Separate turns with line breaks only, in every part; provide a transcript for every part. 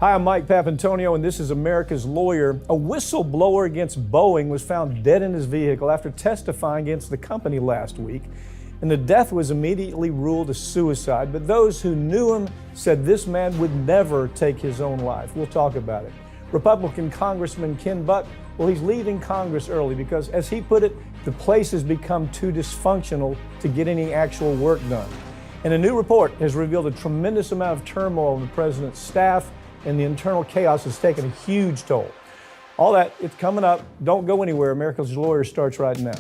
Hi, I'm Mike Papantonio, and this is America's Lawyer. A whistleblower against Boeing was found dead in his vehicle after testifying against the company last week, and the death was immediately ruled a suicide. But those who knew him said this man would never take his own life. We'll talk about it. Republican Congressman Ken Buck, well, he's leaving Congress early because, as he put it, the place has become too dysfunctional to get any actual work done. And a new report has revealed a tremendous amount of turmoil in the president's staff, and the internal chaos has taken a huge toll. All that, it's coming up. Don't go anywhere. America's Lawyer starts right now.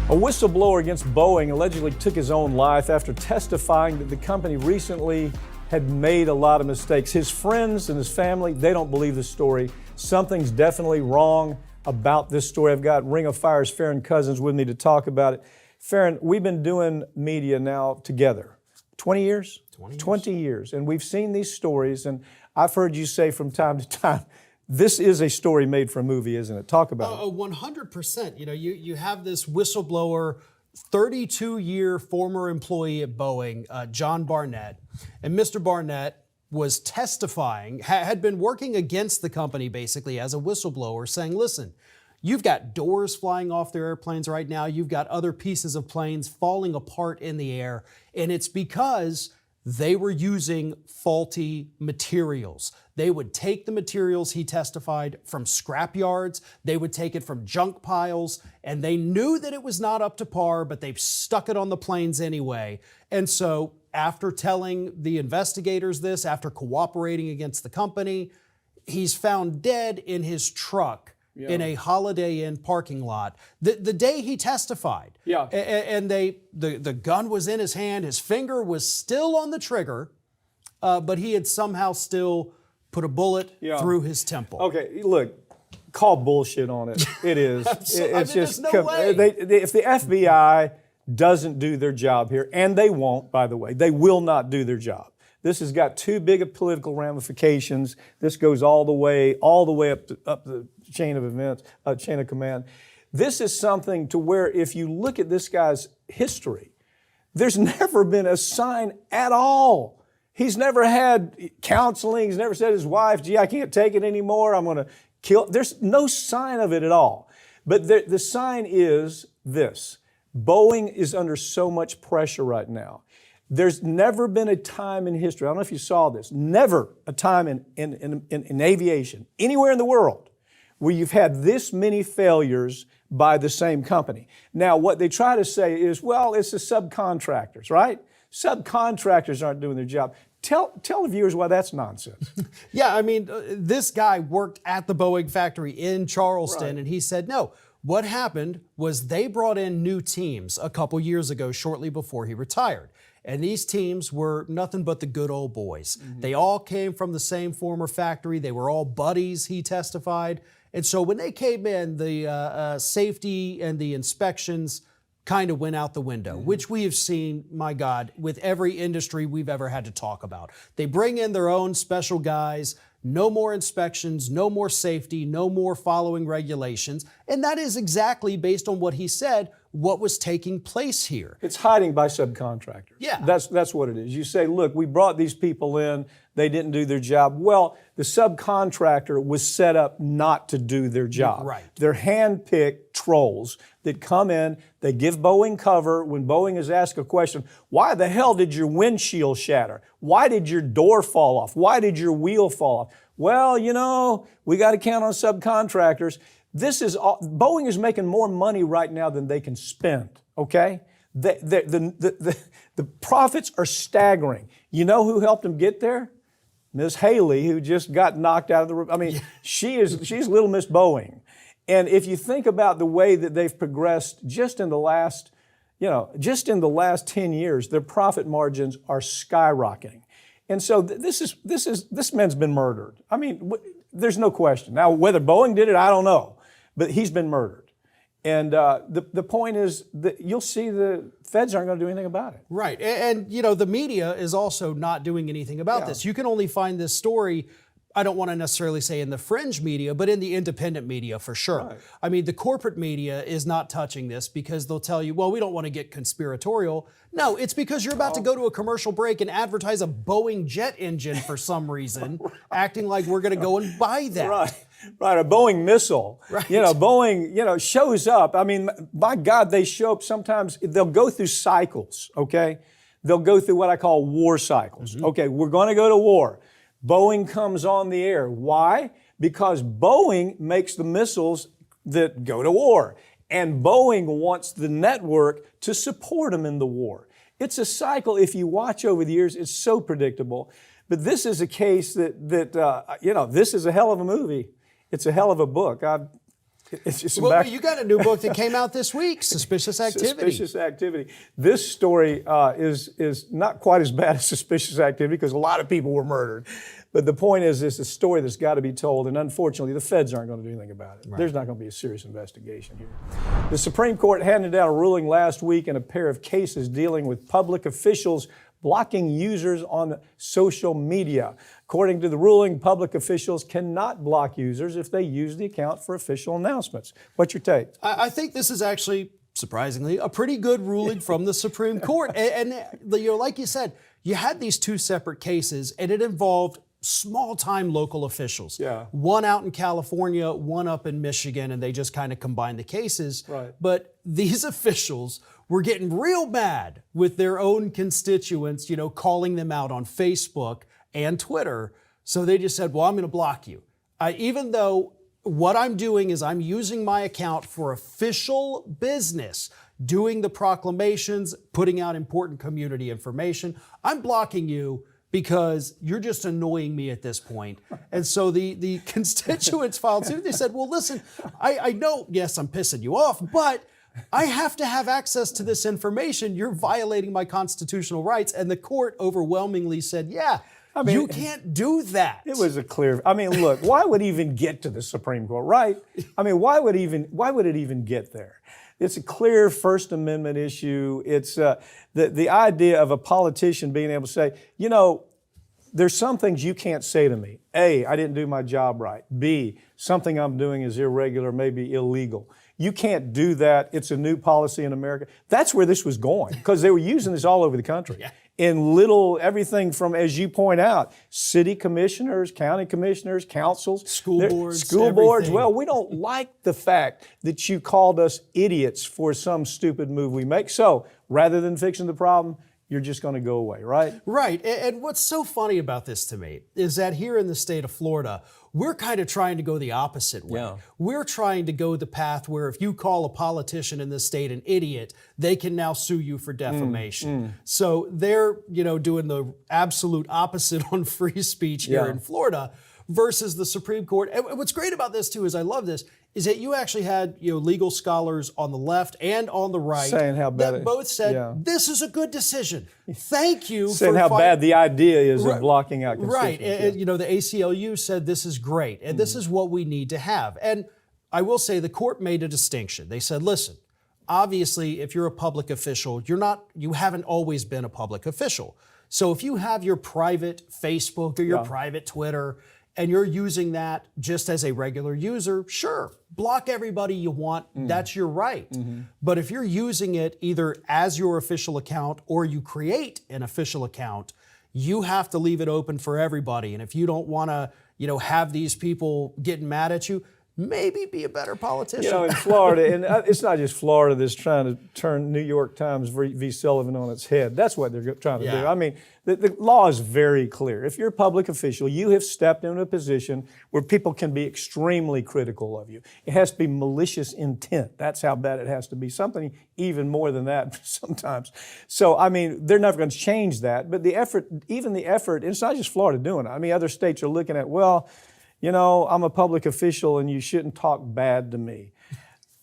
A whistleblower against Boeing allegedly took his own life after testifying that the company recently had made a lot of mistakes. His friends and his family, they don't believe the story. Something's definitely wrong about this story. I've got Ring of Fire's Farron Cousins with me to talk about it. Farron, we've been doing media now together. 20 years? 20 years. And we've seen these stories, and I've heard you say from time to time, this is a story made for a movie, isn't it? Talk about it.
100%. You know, you have this whistleblower, 32-year former employee at Boeing, John Barnett. And Mr. Barnett was testifying, had been working against the company basically as a whistleblower, saying, listen, you've got doors flying off their airplanes right now. You've got other pieces of planes falling apart in the air. And it's because they were using faulty materials. They would take the materials, he testified, from scrap yards. They would take it from junk piles, and they knew that it was not up to par, but they've stuck it on the planes anyway. And so after telling the investigators this, after cooperating against the company, he's found dead in his truck in a Holiday Inn parking lot. The day he testified, and the gun was in his hand, his finger was still on the trigger, but he had somehow still put a bullet through his temple.
Okay, look, call bullshit on it. It is. It's just
there's no way.
If the FBI doesn't do their job here, and they won't, by the way, they will not do their job. This has got too big of political ramifications. This goes all the way up the chain of events, chain of command. This is something to where if you look at this guy's history, there's never been a sign at all. He's never had counseling. He's never said to his wife, gee, I can't take it anymore. I'm going to kill. There's no sign of it at all. But the sign is this. Boeing is under so much pressure right now. There's never been a time in history, I don't know if you saw this, never a time in aviation, anywhere in the world, where you've had this many failures by the same company. Now, what they try to say is, well, it's the subcontractors, right? Subcontractors aren't doing their job. Tell the viewers why that's nonsense.
Yeah, I mean, this guy worked at the Boeing factory in Charleston, and he said, no, what happened was they brought in new teams a couple years ago, shortly before he retired. And these teams were nothing but the good old boys. Mm-hmm. They all came from the same former factory. They were all buddies, he testified. And so when they came in, the safety and the inspections kind of went out the window, which we have seen, my God, with every industry we've ever had to talk about. They bring in their own special guys, no more inspections, no more safety, no more following regulations. And that is exactly, based on what he said, what was taking place here.
It's hiding by subcontractors.
Yeah.
That's what it is. You say, look, we brought these people in, they didn't do their job. Well, the subcontractor was set up not to do their job.
Right.
They're hand-picked trolls that come in, they give Boeing cover when Boeing is asked a question, why the hell did your windshield shatter? Why did your door fall off? Why did your wheel fall off? Well, you know, we got to count on subcontractors. Boeing is making more money right now than they can spend, okay? The profits are staggering. You know who helped them get there? Miss Haley, who just got knocked out of the room. I mean, she's Little Miss Boeing. And if you think about the way that they've progressed just in the last 10 years, their profit margins are skyrocketing. And so this man's been murdered. I mean, there's no question. Now, whether Boeing did it, I don't know. But he's been murdered. And the point is that you'll see the feds aren't going to do anything about it.
Right. And you know, the media is also not doing anything about this. You can only find this story I don't want to necessarily say in the fringe media, but in the independent media for sure.
Right.
I mean, the corporate media is not touching this because they'll tell you, well, we don't want to get conspiratorial. No, it's because you're about to go to a commercial break and advertise a Boeing jet engine for some reason, acting like we're going to go and buy that.
Right, a Boeing missile.
Right.
Boeing, shows up. I mean, my God, they show up sometimes, they'll go through cycles, okay? They'll go through what I call war cycles.
Mm-hmm.
Okay, we're going to go to war. Boeing comes on the air. Why? Because Boeing makes the missiles that go to war. And Boeing wants the network to support them in the war. It's a cycle. If you watch over the years, it's so predictable. But this is a case that this is a hell of a movie. It's a hell of a book. It's just
Well, you got a new book that came out this week, Suspicious Activity.
Suspicious Activity. This story is not quite as bad as Suspicious Activity because a lot of people were murdered. But the point is, it's a story that's got to be told, and unfortunately, the feds aren't going to do anything about it. Right. There's not going to be a serious investigation here. The Supreme Court handed down a ruling last week in a pair of cases dealing with public officials blocking users on social media. According to the ruling, public officials cannot block users if they use the account for official announcements. What's your take?
I think this is actually, surprisingly, a pretty good ruling from the Supreme Court. And like you said, you had these two separate cases, and it involved small-time local officials.
Yeah.
One out in California, one up in Michigan, and they just kind of combined the cases.
Right.
But these officials were getting real mad with their own constituents, calling them out on Facebook and Twitter. So they just said, well, I'm going to block you. Even though what I'm doing is I'm using my account for official business, doing the proclamations, putting out important community information, I'm blocking you because you're just annoying me at this point. And so the constituents filed suit. They said, well, listen, I know, yes, I'm pissing you off, but I have to have access to this information. You're violating my constitutional rights. And the court overwhelmingly said, yeah, you can't do that.
It was look, why would it even get to the Supreme Court, right? Why would it even get there? It's a clear First Amendment issue. It's the idea of a politician being able to say, there's some things you can't say to me. A, I didn't do my job right. B, something I'm doing is irregular, maybe illegal. You can't do that. It's a new policy in America. That's where this was going because they were using this all over the country.
Yeah.
In everything from, as you point out, city commissioners, county commissioners, councils.
School boards.
Well, we don't like the fact that you called us idiots for some stupid move we make. So rather than fixing the problem, you're just going to go away, right?
Right. And what's so funny about this to me is that here in the state of Florida, we're kind of trying to go the opposite way. Yeah. We're trying to go the path where if you call a politician in this state an idiot, they can now sue you for defamation. So they're, doing the absolute opposite on free speech here in Florida versus the Supreme Court. And what's great about this too is I love this is that you actually had legal scholars on the left and on the right
saying how bad
that both said this is a good decision. Thank you
saying
for
how bad the idea is of blocking out
right.
constituents.
And, the ACLU said this is great and this is what we need to have. And I will say the court made a distinction. They said, listen, obviously if you're a public official, you haven't always been a public official. So if you have your private Facebook or your private Twitter and you're using that just as a regular user, sure, block everybody you want. That's your right. But if you're using it either as your official account or you create an official account, you have to leave it open for everybody. And if you don't want to, have these people getting mad at you, maybe be a better politician.
In Florida, and it's not just Florida that's trying to turn New York Times v. Sullivan on its head. That's what they're trying to do. The law is very clear. If you're a public official, you have stepped into a position where people can be extremely critical of you. It has to be malicious intent. That's how bad it has to be. Something even more than that sometimes. So, they're never going to change that. But the effort, it's not just Florida doing it. Other states are looking at, I'm a public official and you shouldn't talk bad to me.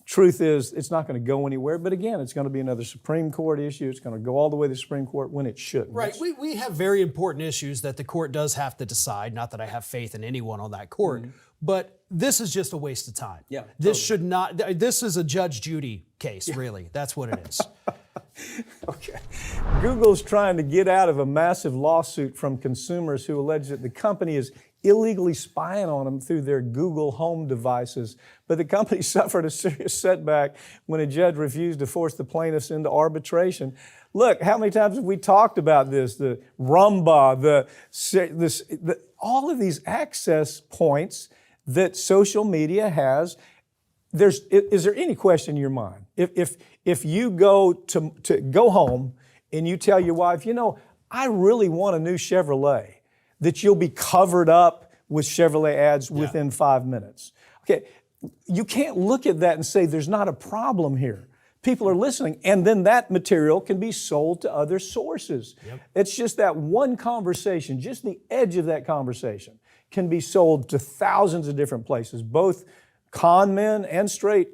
Truth is, it's not going to go anywhere. But again, it's going to be another Supreme Court issue. It's going to go all the way to the Supreme Court when it shouldn't.
Right. We have very important issues that the court does have to decide. Not that I have faith in anyone on that court. But this is just a waste of time.
Yeah,
this should not. This is a Judge Judy case, really. That's what it is.
Okay. Google's trying to get out of a massive lawsuit from consumers who allege that the company is illegally spying on them through their Google Home devices. But the company suffered a serious setback when a judge refused to force the plaintiffs into arbitration. Look, how many times have we talked about this? The Rumba, all of these access points that social media has. Is there any question in your mind? If you go to go home and you tell your wife, you know, I really want a new Chevrolet, that you'll be covered up with Chevrolet ads within 5 minutes. Okay, you can't look at that and say there's not a problem here. People are listening, and then that material can be sold to other sources. Yep. It's just that one conversation, just the edge of that conversation can be sold to thousands of different places, both con men and straight,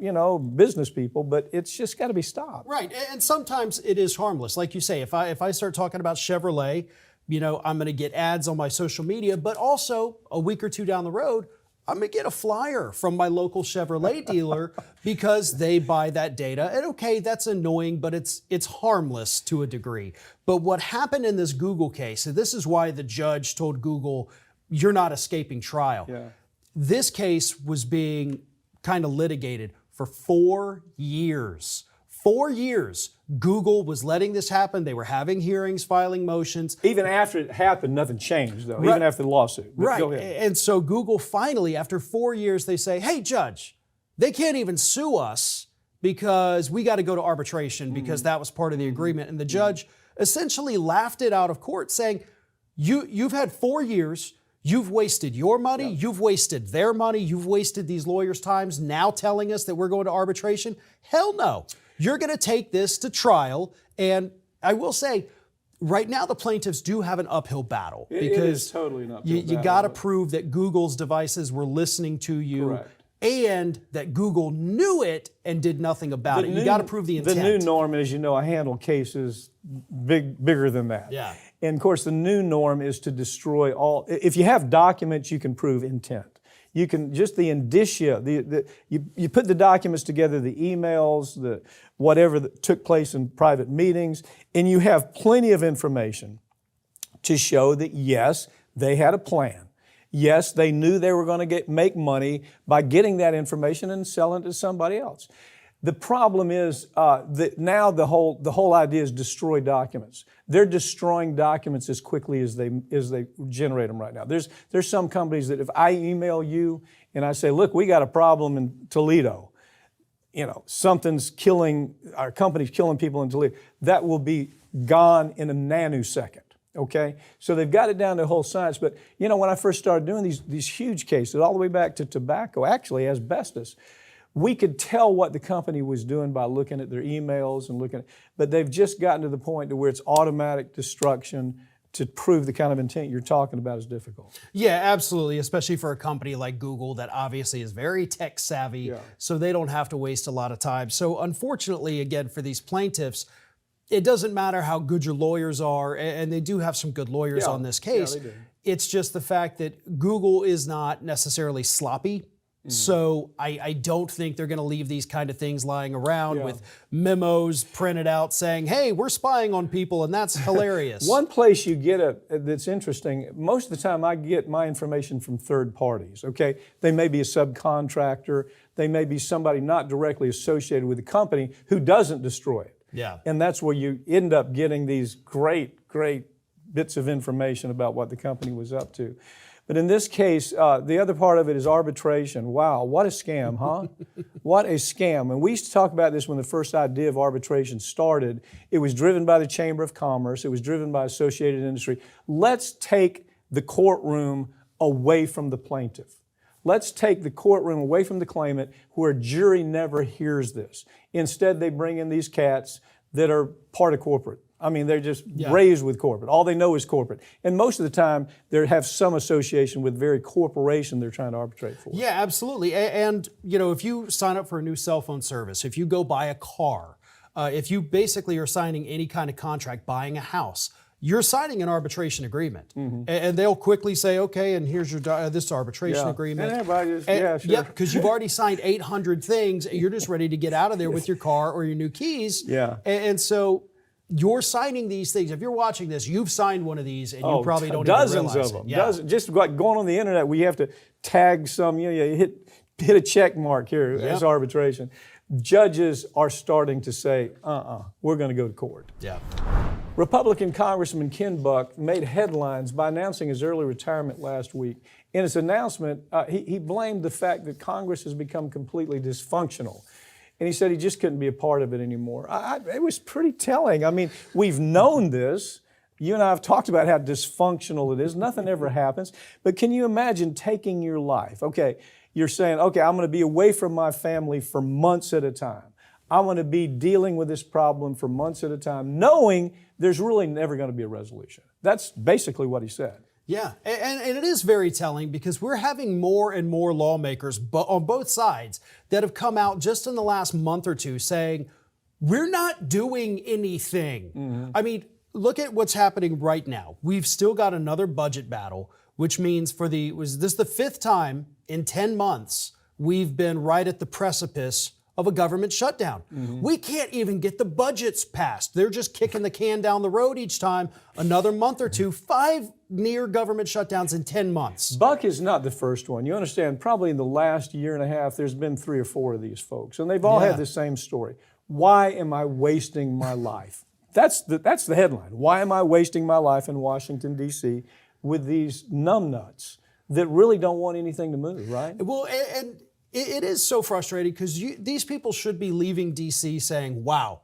business people, but it's just got to be stopped.
Right, and sometimes it is harmless. Like you say, if I start talking about Chevrolet, I'm going to get ads on my social media, but also a week or two down the road, I'm going to get a flyer from my local Chevrolet dealer because they buy that data. And okay, that's annoying, but it's harmless to a degree. But what happened in this Google case, and this is why the judge told Google, you're not escaping trial.
Yeah.
This case was being kind of litigated for 4 years. 4 years. Google was letting this happen. They were having hearings, filing motions.
Even after it happened, nothing changed, though,
Right.
even after the lawsuit. But
Right.
go ahead.
And so Google finally, after 4 years, they say, hey, judge, they can't even sue us because we got to go to arbitration because that was part of the agreement. And the judge essentially laughed it out of court, saying, you've had 4 years. You've wasted your money. Yep. You've wasted their money. You've wasted these lawyers' times now telling us that we're going to arbitration. Hell no. You're going to take this to trial. And I will say, right now the plaintiffs do have an uphill battle.
It
because
is totally an uphill battle.
You got to prove that Google's devices were listening to you.
Correct.
And that Google knew it and did nothing about it. You got to prove the intent.
The new norm, as you know, I handle cases bigger than that.
Yeah.
And of course, the new norm is to destroy all. If you have documents, you can prove intent. You can just the indicia. You put the documents together, the emails, the whatever that took place in private meetings, and you have plenty of information to show that yes, they had a plan. Yes, they knew they were going to make money by getting that information and selling it to somebody else. The problem is that now the whole idea is destroy documents. They're destroying documents as quickly as they generate them right now. There's some companies that if I email you and I say, look, we got a problem in Toledo, something's killing, our company's killing people in Toledo, that will be gone in a nanosecond. Okay, so they've got it down to whole science. But when I first started doing these huge cases, all the way back to tobacco, actually asbestos, we could tell what the company was doing by looking at their emails and but they've just gotten to the point to where it's automatic destruction. To prove the kind of intent you're talking about is difficult.
Yeah, absolutely, especially for a company like Google that obviously is very tech savvy, so they don't have to waste a lot of time. So unfortunately, again, for these plaintiffs, it doesn't matter how good your lawyers are, and they do have some good lawyers on this case.
Yeah, they do.
It's just the fact that Google is not necessarily sloppy. So I don't think they're going to leave these kind of things lying around with memos printed out saying, hey, we're spying on people, and that's hilarious.
One place you get it that's interesting, most of the time I get my information from third parties, okay? They may be a subcontractor. They may be somebody not directly associated with the company who doesn't destroy it.
Yeah.
And that's where you end up getting these great bits of information about what the company was up to. But in this case, the other part of it is arbitration. Wow, what a scam, huh? What a scam. And we used to talk about this when the first idea of arbitration started. It was driven by the Chamber of Commerce. It was driven by Associated Industry. Let's take the courtroom away from the plaintiff. Let's take the courtroom away from the claimant where a jury never hears this. Instead, they bring in these cats that are part of corporate. I mean, they're just raised with corporate. All they know is corporate. And most of the time, they have some association with the very corporation they're trying to arbitrate for.
Yeah, absolutely. And, if you sign up for a new cell phone service, if you go buy a car, if you basically are signing any kind of contract, buying a house, you're signing an arbitration agreement. And they'll quickly say, okay, and here's your this arbitration agreement.
And everybody just, sure.
Yep, because you've already signed 800 things. You're just ready to get out of there with your car or your new keys.
Yeah.
And so you're signing these things. If you're watching this, you've signed one of these, and you probably don't
dozens
even realize
of them.
it. Yeah.
Dozens, just like going on the internet, we have to tag some. You hit a check mark here as arbitration. Judges are starting to say, we're going to go to court.
Yeah.
Republican Congressman Ken Buck made headlines by announcing his early retirement last week. In his announcement, he blamed the fact that Congress has become completely dysfunctional. And he said he just couldn't be a part of it anymore. It was pretty telling. I mean, we've known this. You and I have talked about how dysfunctional it is. Nothing ever happens. But can you imagine taking your life? Okay, you're saying, okay, I'm going to be away from my family for months at a time. I'm going to be dealing with this problem for months at a time, knowing there's really never going to be a resolution. That's basically what he said.
Yeah, and it is very telling because we're having more and more lawmakers on both sides that have come out just in the last month or two saying, we're not doing anything. Mm-hmm. I mean, look at what's happening right now. We've still got another budget battle, which means was this the fifth time in 10 months we've been right at the precipice of a government shutdown. Mm-hmm. We can't even get the budgets passed. They're just kicking the can down the road each time. Another month or two, 5 near government shutdowns in 10 months.
Buck is not the first one. You understand, probably in the last year and a half, there's been 3 or 4 of these folks, and they've all had the same story. Why am I wasting my life? That's the headline. Why am I wasting my life in Washington, D.C. with these numbnuts that really don't want anything to move, right?
Well, and it is so frustrating because these people should be leaving D.C. saying, wow,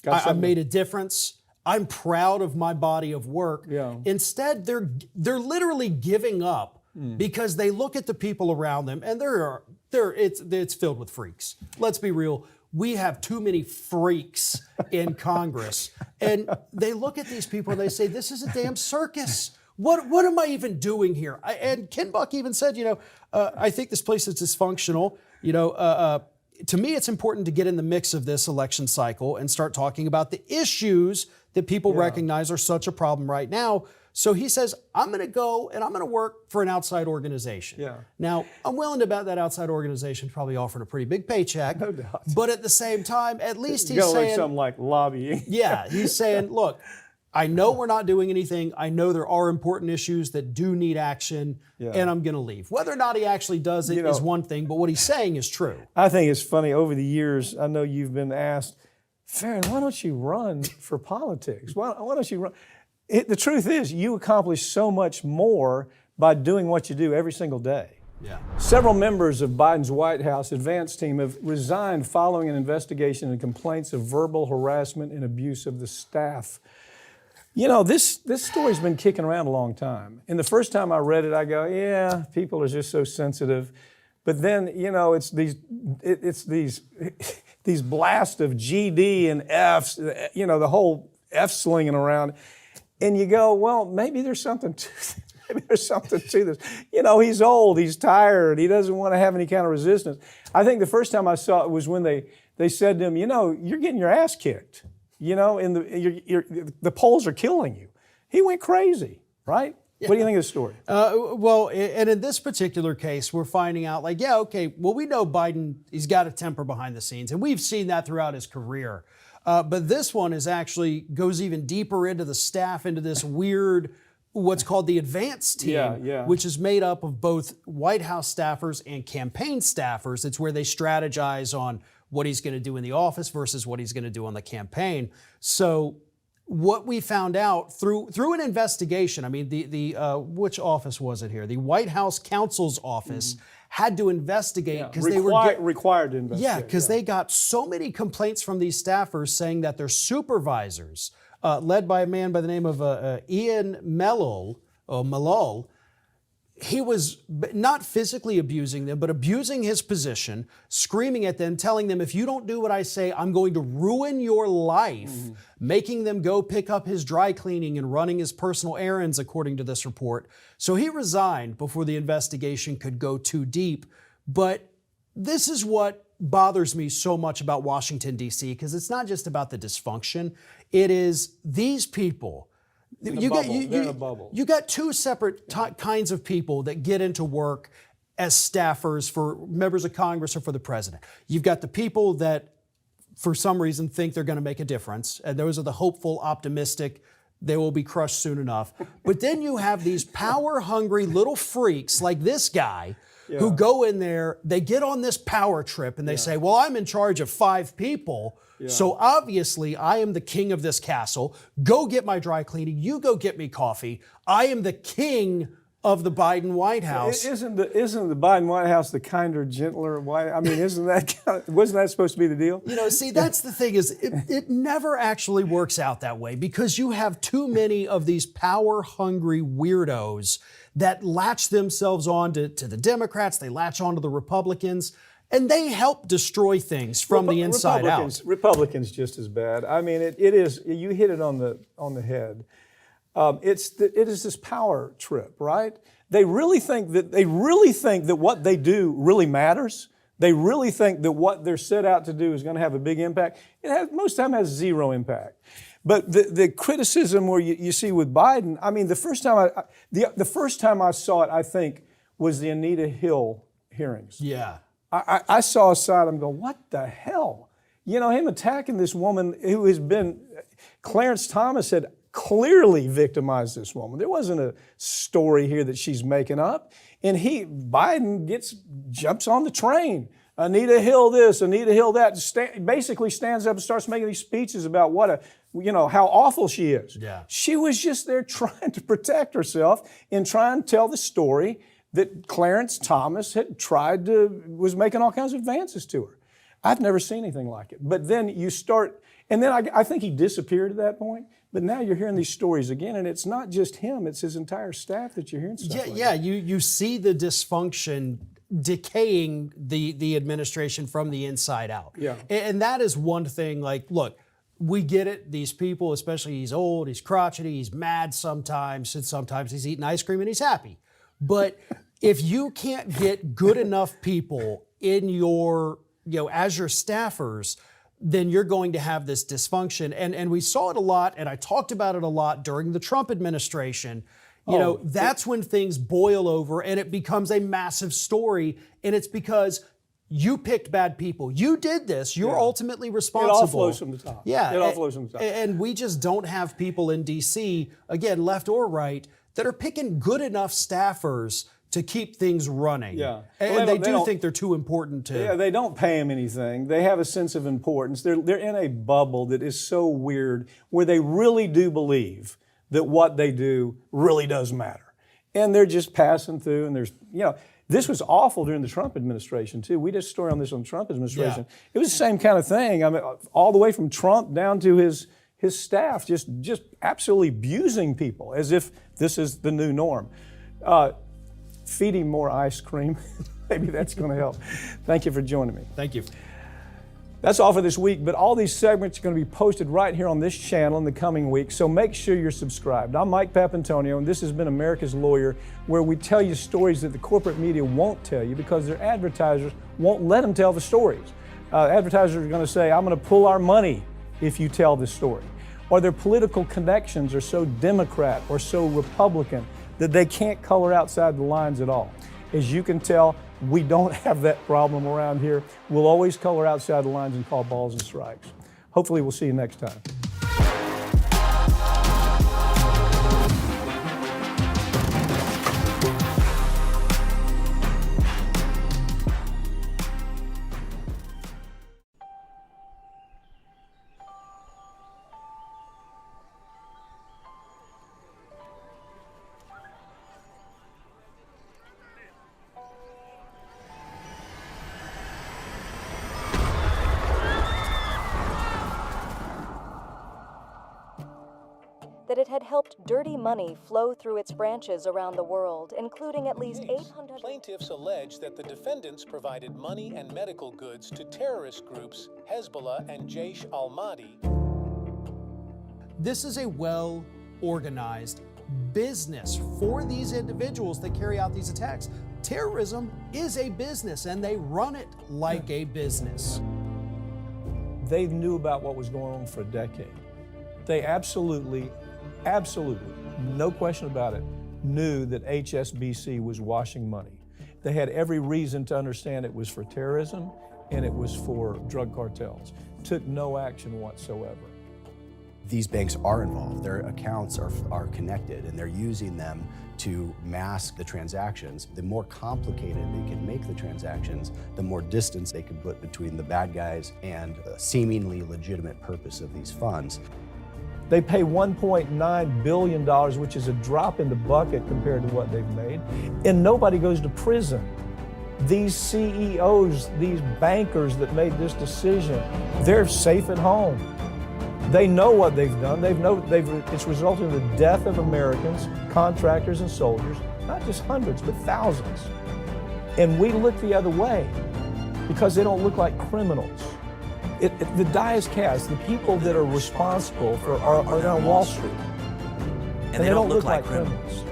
I made a difference. I'm proud of my body of work.
Yeah.
Instead, they're literally giving up because they look at the people around them and it's filled with freaks. Let's be real. We have too many freaks in Congress. And they look at these people and they say, this is a damn circus. What am I even doing here? And Ken Buck even said, I think this place is dysfunctional. To me, it's important to get in the mix of this election cycle and start talking about the issues that people recognize are such a problem right now. So he says, I'm going to go and I'm going to work for an outside organization.
Yeah.
Now, I'm willing to bet that outside organization probably offered a pretty big paycheck.
No doubt.
But at the same time, at least he's
Go like
saying,
something like lobbying.
yeah, he's saying, look, I know we're not doing anything. I know there are important issues that do need action, and I'm going to leave. Whether or not he actually does it is one thing, but what he's saying is true.
I think it's funny. Over the years, I know you've been asked, Farron, why don't you run for politics? Why don't you run? The truth is, you accomplish so much more by doing what you do every single day.
Yeah. Several
Several members of Biden's White House advance team have resigned following an investigation and complaints of verbal harassment and abuse of the staff. This story's been kicking around a long time. And the first time I read it, I go, yeah, people are just so sensitive. But then, it's these these blasts of GD and Fs, the whole F slinging around. And you go, well, maybe there's something to this. Maybe there's something to this. He's old, he's tired, he doesn't want to have any kind of resistance. I think the first time I saw it was when they said to him, you're getting your ass kicked. And the polls are killing you. He went crazy, right? Yeah. What do you think of the story?
Well, and in this particular case, we're finding out we know Biden, he's got a temper behind the scenes, and we've seen that throughout his career. But this one goes even deeper into the staff, into this weird, what's called the advance team, which is made up of both White House staffers and campaign staffers. It's where they strategize on what he's going to do in the office versus what he's going to do on the campaign. So what we found out through an investigation, I mean, which office was it here? The White House counsel's office had to investigate because they were
required to investigate.
Yeah, because they got so many complaints from these staffers saying that their supervisors, led by a man by the name of Ian Malol, he was not physically abusing them, but abusing his position, screaming at them, telling them, if you don't do what I say, I'm going to ruin your life, making them go pick up his dry cleaning and running his personal errands, according to this report. So he resigned before the investigation could go too deep. But this is what bothers me so much about Washington, D.C., because it's not just about the dysfunction. It is these people. You got 2 separate kinds of people that get into work as staffers for members of Congress or for the president. You've got the people that for some reason, think they're going to make a difference. And those are the hopeful, optimistic, they will be crushed soon enough. But then you have these power-hungry little freaks like this guy who go in there, they get on this power trip and they say, well, I'm in charge of 5 people. So obviously I am the king of this castle. Go get my dry cleaning. You go get me coffee. I am the king of the Biden White House.
Isn't the Biden White House the kinder, gentler White? I mean, wasn't that supposed to be the deal?
You know, see, that's the thing is it never actually works out that way because you have too many of these power-hungry weirdos that latch themselves on to the Democrats, they latch on to the Republicans, and they help destroy things from the inside out.
Republicans just as bad. I mean, it is. You hit it on the head. It is this power trip, right? They really think that what they do really matters. They really think that what they're set out to do is going to have a big impact. Most of the time has zero impact. But the criticism where you see with Biden, I mean, the first time I saw it, I think, was the Anita Hill hearings.
Yeah.
I saw a side, I'm going, what the hell? You know, him attacking this woman who has been, Clarence Thomas had clearly victimized this woman. There wasn't a story here that she's making up. And Biden jumps on the train. Anita Hill this, Anita Hill that, basically stands up and starts making these speeches about how awful she is.
Yeah.
She was just there trying to protect herself and trying to tell the story that Clarence Thomas was making all kinds of advances to her. I've never seen anything like it. But then I think he disappeared at that point. But now you're hearing these stories again, and it's not just him, it's his entire staff that you're hearing stuff like that.
You see the dysfunction decaying the administration from the inside out.
Yeah.
And that is one thing, like, look, we get it. These people, especially he's old, he's crotchety, he's mad sometimes, and sometimes he's eating ice cream and he's happy. But if you can't get good enough people in your, as your staffers, then you're going to have this dysfunction. And we saw it a lot, and I talked about it a lot during the Trump administration. That's when things boil over and it becomes a massive story. And it's because you picked bad people. You did this. You're ultimately responsible.
It all flows from the top.
Yeah.
It all flows from the top.
And we just don't have people in D.C., again, left or right, that are picking good enough staffers to keep things running.
Yeah.
And they think they're too important to.
Yeah, they don't pay them anything. They have a sense of importance. They're in a bubble that is so weird where they really do believe that what they do really does matter. And they're just passing through, and this was awful during the Trump administration, too. We did a story on this on the Trump administration. Yeah. It was the same kind of thing. I mean, all the way from Trump down to his staff, just absolutely abusing people as if this is the new norm. Feed him more ice cream. Maybe that's going to help. Thank you for joining me.
Thank you.
That's all for this week, but all these segments are going to be posted right here on this channel in the coming weeks, so make sure you're subscribed. I'm Mike Papantonio, and this has been America's Lawyer, where we tell you stories that the corporate media won't tell you because their advertisers won't let them tell the stories. Advertisers are going to say, I'm going to pull our money if you tell this story. Or their political connections are so Democrat or so Republican that they can't color outside the lines at all. As you can tell, we don't have that problem around here. We'll always color outside the lines and call balls and strikes. Hopefully we'll see you next time.
That it had helped dirty money flow through its branches around the world, including at least 800...
Plaintiffs allege that the defendants provided money and medical goods to terrorist groups Hezbollah and Jaish al-Mahdi.
This is a well-organized business for these individuals that carry out these attacks. Terrorism is a business, and they run it like a business.
They knew about what was going on for a decade. They absolutely, no question about it, knew that HSBC was washing money. They had every reason to understand it was for terrorism and it was for drug cartels. took no action whatsoever.
These banks are involved. Their accounts are connected, and they're using them to mask the transactions. The more complicated they can make the transactions, the more distance they can put between the bad guys and a seemingly legitimate purpose of these funds.
They pay $1.9 billion, which is a drop in the bucket compared to what they've made, and nobody goes to prison. These CEOs, these bankers that made this decision, they're safe at home. They know what they've done. It's resulted in the death of Americans, contractors and soldiers, not just hundreds, but thousands. And we look the other way because they don't look like criminals. The die is cast. The people that are responsible are on Wall Street.
And they don't look like criminals.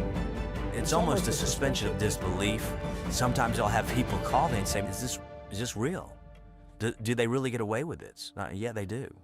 It's almost a suspension of disbelief. Sometimes I'll have people call me and say, is this real? Do they really get away with this? Yeah, they do.